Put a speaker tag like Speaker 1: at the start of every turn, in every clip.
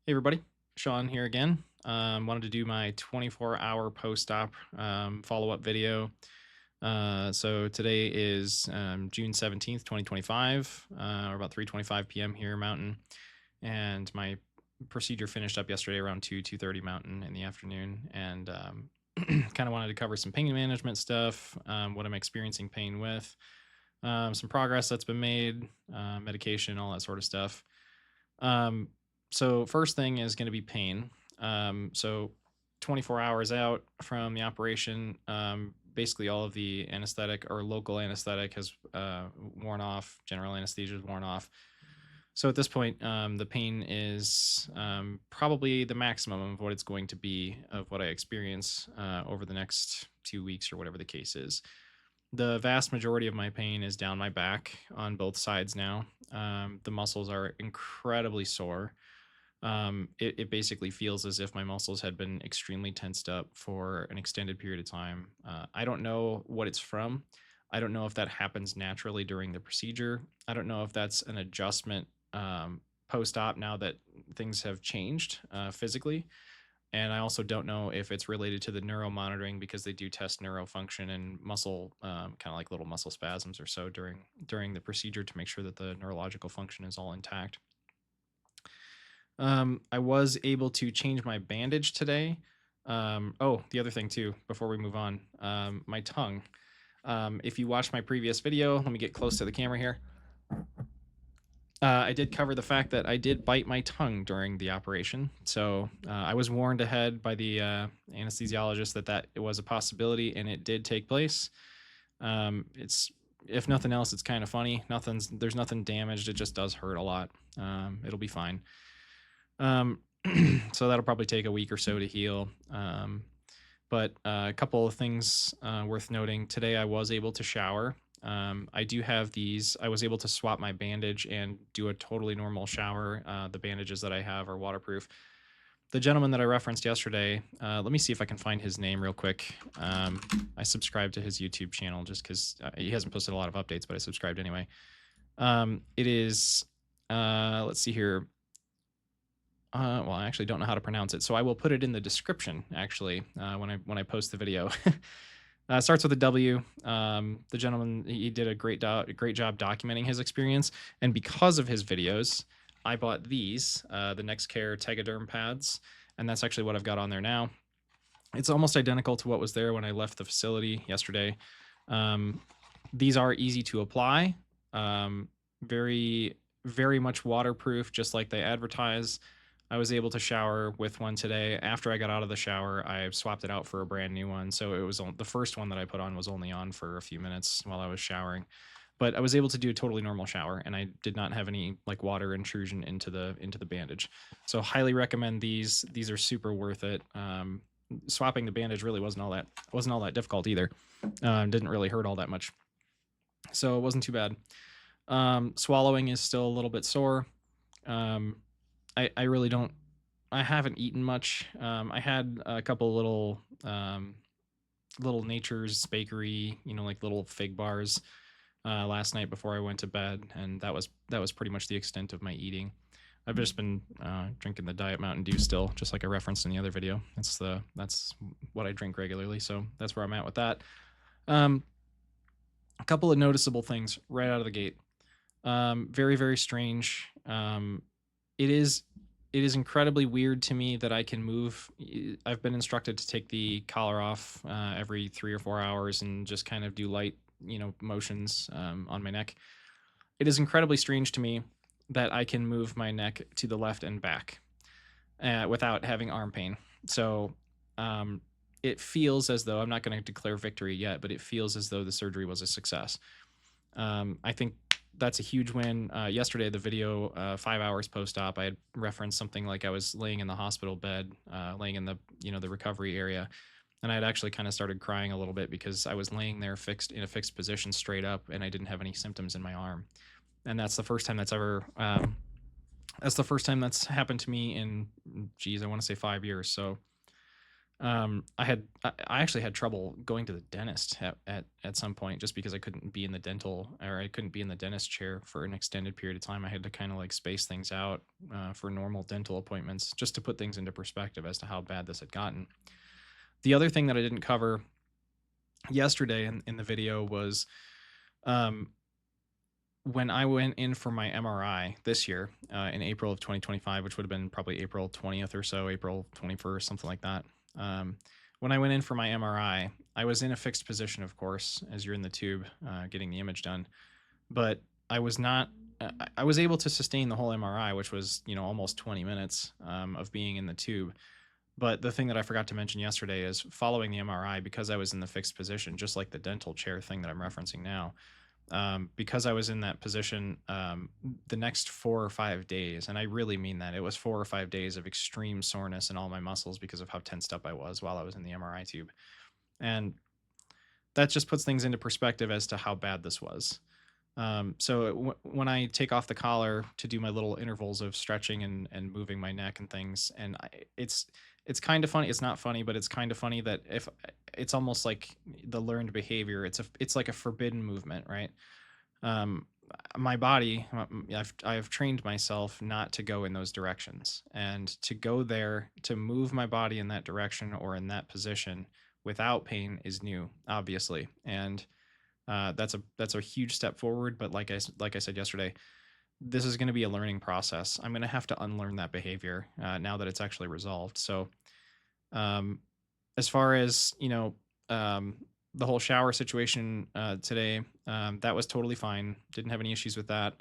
Speaker 1: Hey everybody, Sean here again. Wanted to do my 24-hour post-op follow-up video. So today is June 17th, 2025, or about 3:25 p.m. here Mountain, and my procedure finished up yesterday around 2:30 Mountain in the afternoon, and kind of wanted to cover some pain management stuff, what I'm experiencing pain with, some progress that's been made, medication, all that sort of stuff. Um, so first thing is going to be pain. So 24 hours out from the operation, basically all of the anesthetic or local anesthetic has worn off. General anesthesia is worn off. So at this point, the pain is probably the maximum of what it's going to be of what I experience over the next 2 weeks or whatever the case is. The vast majority of my pain is down my back on both sides now. The muscles are incredibly sore. It basically feels as if my muscles had been extremely tensed up for an extended period of time. I don't know what it's from. I don't know if that happens naturally during the procedure. I don't know if that's an adjustment post-op now that things have changed physically. And I also don't know if it's related to the neuro monitoring because they do test neuro function and muscle, kind of like little muscle spasms or so during the procedure to make sure that the neurological function is all intact. I was able to change my bandage today. Oh, the other thing too, before we move on, my tongue. If you watched my previous video, let me get close to the camera here. I did cover the fact that I did bite my tongue during the operation. So I was warned ahead by the anesthesiologist that it was a possibility, and it did take place. It's if nothing else, it's kind of funny. There's nothing damaged. It just does hurt a lot. It'll be fine. So that'll probably take a week or so to heal. But a couple of things worth noting. Today I was able to shower. I do have these. I was able to swap my bandage and do a totally normal shower. The bandages that I have are waterproof. The gentleman that I referenced yesterday, let me see if I can find his name real quick. I subscribed to his YouTube channel just because he hasn't posted a lot of updates, but I subscribed anyway. It is, let's see here. Well, I actually don't know how to pronounce it, so I will put it in the description actually when I post the video. Starts with a W. The gentleman, he did a great job documenting his experience, and because of his videos, I bought these, the NextCare Tegaderm pads, and that's actually what I've got on there now. It's almost identical to what was there when I left the facility yesterday. These are easy to apply, very, very much waterproof, just like they advertise. I was able to shower with one today. After I got out of the shower, I swapped it out for a brand new one. So it was the first one that I put on was only on for a few minutes while I was showering. But I was able to do a totally normal shower, and I did not have any like water intrusion into the bandage. So highly recommend these. These are super worth it. Swapping the bandage really wasn't all that difficult either. Didn't really hurt all that much, so it wasn't too bad. Swallowing is still a little bit sore. I really don't. I haven't eaten much. I had a couple little Nature's Bakery, like little fig bars, last night before I went to bed, and that was pretty much the extent of my eating. I've just been drinking the Diet Mountain Dew still, just like I referenced in the other video. That's what I drink regularly, so that's where I'm at with that. A couple of noticeable things right out of the gate. Very, very strange. It is incredibly weird to me that I can move. I've been instructed to take the collar off every 3 or 4 hours and just kind of do light, motions on my neck. It is incredibly strange to me that I can move my neck to the left and back without having arm pain. So it feels as though, I'm not going to declare victory yet, but it feels as though the surgery was a success. I think that's a huge win. Yesterday, the video, 5 hours post-op, I had referenced something like I was laying in the hospital bed, laying in the the recovery area, and I had actually kind of started crying a little bit because I was laying there in a fixed position straight up, and I didn't have any symptoms in my arm. And that's the first time that's happened to me in, geez, I want to say 5 years. So I actually had trouble going to the dentist at some point just because I couldn't be in the dental, or I couldn't be in the dentist chair for an extended period of time. I had to kind of like space things out for normal dental appointments just to put things into perspective as to how bad this had gotten. The other thing that I didn't cover yesterday in the video was um, when I went in for my MRI this year in April of 2025, which would have been probably April 20th or so, April 21st, something like that. Um, when I went in for my MRI, I was in a fixed position, of course, as you're in the tube getting the image done. But I was not. I was able to sustain the whole MRI, which was almost 20 minutes of being in the tube. But the thing that I forgot to mention yesterday is following the MRI, because I was in the fixed position, just like the dental chair thing that I'm referencing now, because I was in that position, the next 4 or 5 days, and I really mean that, it was 4 or 5 days of extreme soreness in all my muscles because of how tensed up I was while I was in the MRI tube. And that just puts things into perspective as to how bad this was. When I take off the collar to do my little intervals of stretching and moving my neck and things, and it's kind of funny. It's not funny, but it's kind of funny that if it's almost like the learned behavior. It's like a forbidden movement, right? Um, my body, I've trained myself not to go in those directions, and to go there, to move my body in that direction or in that position without pain is new, obviously, and that's a huge step forward. But like I said yesterday, this is going to be a learning process. I'm going to have to unlearn that behavior now that it's actually resolved. So um, as far as um, the whole shower situation today, that was totally fine. Didn't have any issues with that.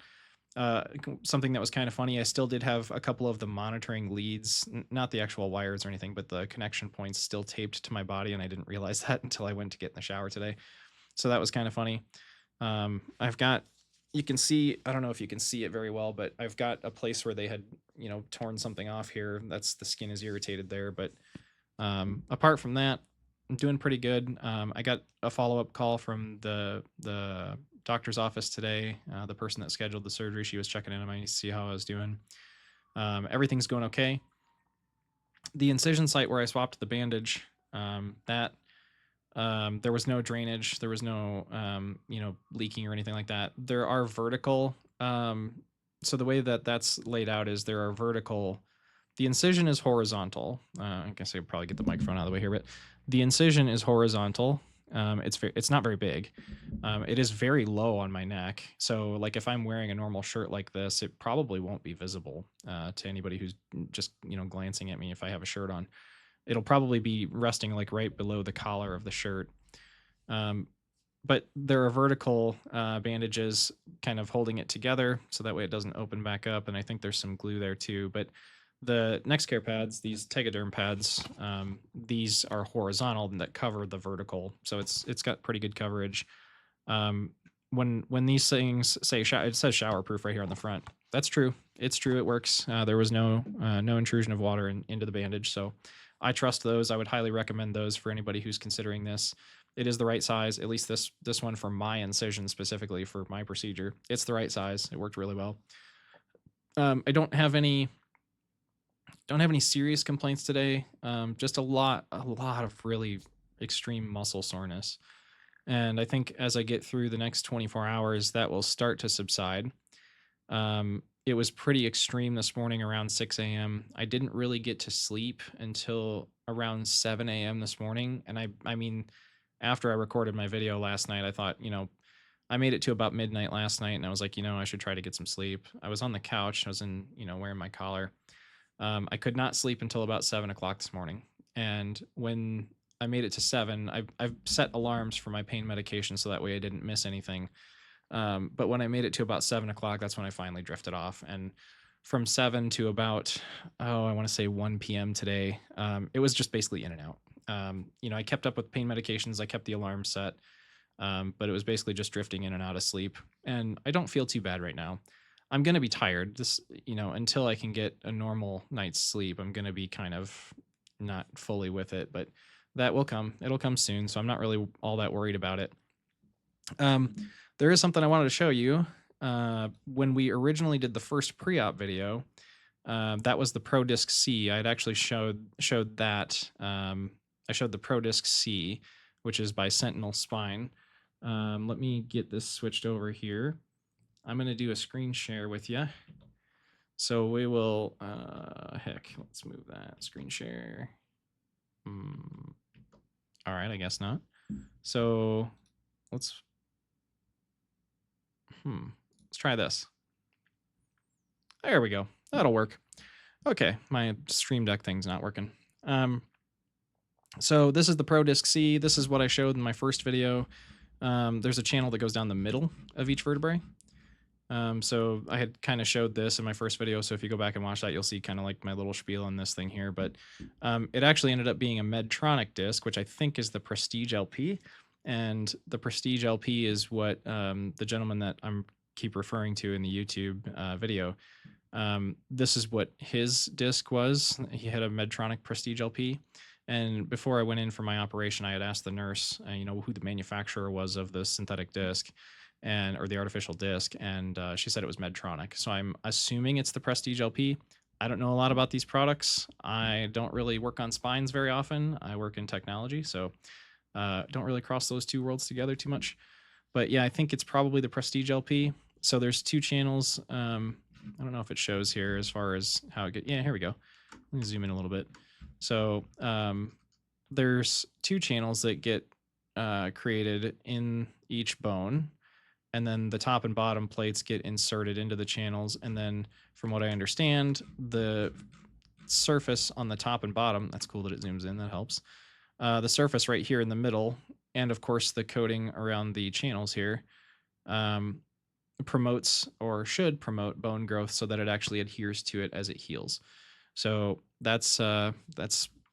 Speaker 1: Something that was kind of funny, I still did have a couple of the monitoring leads, not the actual wires or anything, but the connection points still taped to my body, and I didn't realize that until I went to get in the shower today. So that was kind of funny. I've got, you can see, I don't know if you can see it very well, but I've got a place where they had, torn something off here. That's, the skin is irritated there. But apart from that, I'm doing pretty good. I got a follow-up call from the doctor's office today. The person that scheduled the surgery, she was checking in on me to see how I was doing. Everything's going okay. The incision site where I swapped the bandage, that there was no drainage. There was no, leaking or anything like that. There are vertical. So the way that that's laid out is there are vertical. The incision is horizontal. I guess I could probably get the microphone out of the way here, but the incision is horizontal. It's not very big. It is very low on my neck. So like if I'm wearing a normal shirt like this, it probably won't be visible to anybody who's just, glancing at me if I have a shirt on. It'll probably be resting like right below the collar of the shirt. But there are vertical bandages kind of holding it together so that way it doesn't open back up. And I think there's some glue there too. But the NextCare pads, these Tegaderm pads, these are horizontal and that cover the vertical. So it's got pretty good coverage. When these things say it says showerproof right here on the front. That's true. It's true. It works. There was no intrusion of water into the bandage. So I trust those. I would highly recommend those for anybody who's considering this. It is the right size, at least this one for my incision specifically for my procedure. It's the right size. It worked really well. I don't have any serious complaints today. Just a lot of really extreme muscle soreness. And I think as I get through the next 24 hours, that will start to subside. It was pretty extreme this morning around 6 a.m. I didn't really get to sleep until around 7 a.m. this morning. And I mean, after I recorded my video last night, I thought, I made it to about midnight last night and I was like, I should try to get some sleep. I was on the couch. I was wearing my collar. I could not sleep until about 7 o'clock this morning. And when I made it to 7, I've set alarms for my pain medication so that way I didn't miss anything. But when I made it to about 7 o'clock, that's when I finally drifted off. And from 7 to about, I want to say 1 p.m. today, it was just basically in and out. I kept up with pain medications. I kept the alarm set, but it was basically just drifting in and out of sleep. And I don't feel too bad right now. I'm going to be tired. Until I can get a normal night's sleep, I'm going to be kind of not fully with it, but that will come. It'll come soon. So I'm not really all that worried about it. There is something I wanted to show you. When we originally did the first pre-op video, that was the Pro Disc C. I had actually showed that I showed the Pro Disc C, which is by Sentinel Spine. Let me get this switched over here. I'm going to do a screen share with you. So we will, heck, let's move that screen share. All right, I guess not. So let's try this. There we go. That'll work. Okay, my Stream Deck thing's not working. So this is the Pro Disc C. This is what I showed in my first video. There's a channel that goes down the middle of each vertebrae. So I had kind of showed this in my first video, so if you go back and watch that, you'll see kind of like my little spiel on this thing here. But it actually ended up being a Medtronic disc, which I think is the Prestige LP. And the Prestige LP is what the gentleman that I'm keep referring to in the YouTube video, this is what his disc was. He had a Medtronic Prestige LP. And before I went in for my operation, I had asked the nurse, who the manufacturer was of the synthetic disc or the artificial disc, and she said it was Medtronic. So I'm assuming it's the Prestige LP. I don't know a lot about these products. I don't really work on spines very often. I work in technology, so don't really cross those two worlds together too much. But yeah, I think it's probably the Prestige LP. So there's two channels. I don't know if it shows here as far as how it gets. Yeah, here we go. Let me zoom in a little bit. So there's two channels that get created in each bone, and then the top and bottom plates get inserted into the channels. And then from what I understand, the surface on the top and bottom, that's cool that it zooms in, that helps. The surface right here in the middle, and of course the coating around the channels here, promotes or should promote bone growth so that it actually adheres to it as it heals. So that's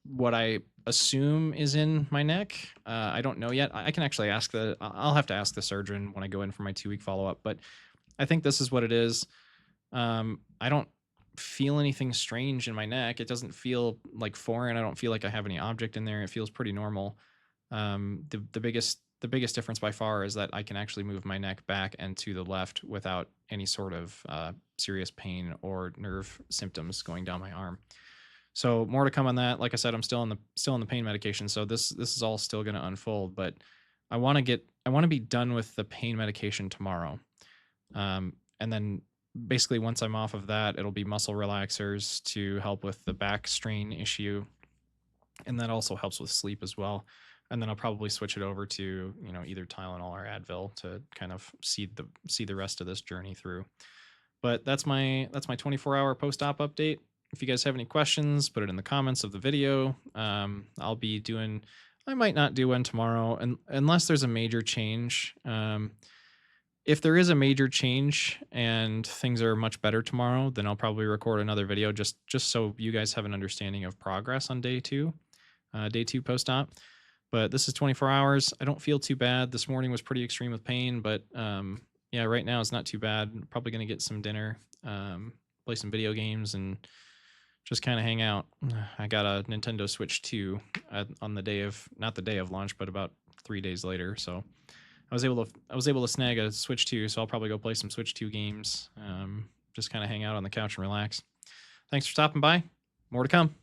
Speaker 1: what I assume is in my neck. I don't know yet. I can actually I'll have to ask the surgeon when I go in for my 2-week follow-up, but I think this is what it is. I don't feel anything strange in my neck. It doesn't feel like foreign. I don't feel like I have any object in there. It feels pretty normal. The biggest difference by far is that I can actually move my neck back and to the left without any sort of serious pain or nerve symptoms going down my arm. So more to come on that. Like I said, I'm still on the pain medication, so this is all still going to unfold. But I want to be done with the pain medication tomorrow, and then basically once I'm off of that, it'll be muscle relaxers to help with the back strain issue, and that also helps with sleep as well. And then I'll probably switch it over to either Tylenol or Advil to kind of see the rest of this journey through. But that's my 24-hour post-op update. If you guys have any questions, put it in the comments of the video. I might not do one tomorrow unless there's a major change. If there is a major change and things are much better tomorrow, then I'll probably record another video just so you guys have an understanding of progress on day two post-op. But this is 24 hours. I don't feel too bad. This morning was pretty extreme with pain, but yeah, right now it's not too bad. I'm probably going to get some dinner, play some video games, and just kind of hang out. I got a Nintendo Switch 2 on the day of, not the day of launch, but about 3 days later. So I was able to snag a Switch 2, so I'll probably go play some Switch 2 games. Just kind of hang out on the couch and relax. Thanks for stopping by. More to come.